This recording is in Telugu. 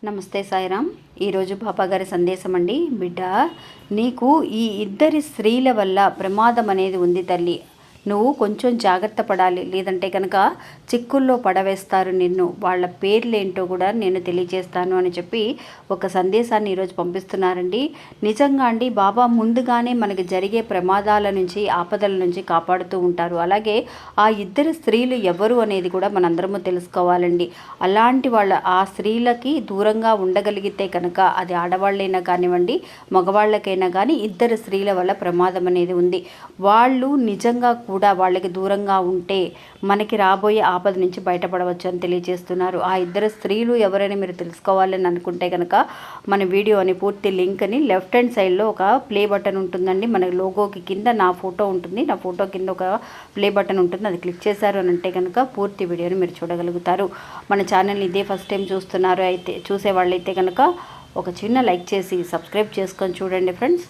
నమస్తే సాయిరామ్. ఈరోజు బాబా గారి సందేశం అండి. బిడ్డ, నీకు ఈ ఇద్దరి స్త్రీల వల్ల ప్రమాదం అనేది ఉంది తల్లి. నువ్వు కొంచెం జాగ్రత్త పడాలి, లేదంటే కనుక చిక్కుల్లో పడవేస్తారు నిన్ను. వాళ్ళ పేర్లేంటో కూడా నేను తెలియజేస్తాను అని చెప్పి ఒక సందేశాన్ని ఈరోజు పంపిస్తున్నారండి. నిజంగా అండి, బాబా ముందుగానే మనకి జరిగే ప్రమాదాల నుంచి, ఆపదల నుంచి కాపాడుతూ ఉంటారు. అలాగే ఆ ఇద్దరు స్త్రీలు ఎవరు అనేది కూడా మనందరము తెలుసుకోవాలండి. అలాంటి ఆ స్త్రీలకి దూరంగా ఉండగలిగితే కనుక, అది ఆడవాళ్ళైనా కానివ్వండి, మగవాళ్ళకైనా కానీ ఇద్దరు స్త్రీల వల్ల ప్రమాదం అనేది ఉంది. వాళ్ళు నిజంగా కూడా వాళ్ళకి దూరంగా ఉంటే మనకి రాబోయే ఆపద నుంచి బయటపడవచ్చు అని తెలియజేస్తున్నారు. ఆ ఇద్దరు స్త్రీలు ఎవరైనా మీరు తెలుసుకోవాలని అనుకుంటే కనుక మన వీడియోని పూర్తి లింక్ని లెఫ్ట్ హ్యాండ్ సైడ్లో ఒక ప్లే బటన్ ఉంటుందండి. మన లోగోకి కింద నా ఫోటో ఉంటుంది, నా ఫోటో కింద ఒక ప్లే బటన్ ఉంటుంది. అది క్లిక్ చేశారు అని అంటే కనుక పూర్తి వీడియోని మీరు చూడగలుగుతారు. మన ఛానల్ని ఇదే ఫస్ట్ టైం చూస్తున్నారు అయితే, చూసే వాళ్ళైతే కనుక ఒక చిన్న లైక్ చేసి సబ్స్క్రైబ్ చేసుకొని చూడండి ఫ్రెండ్స్.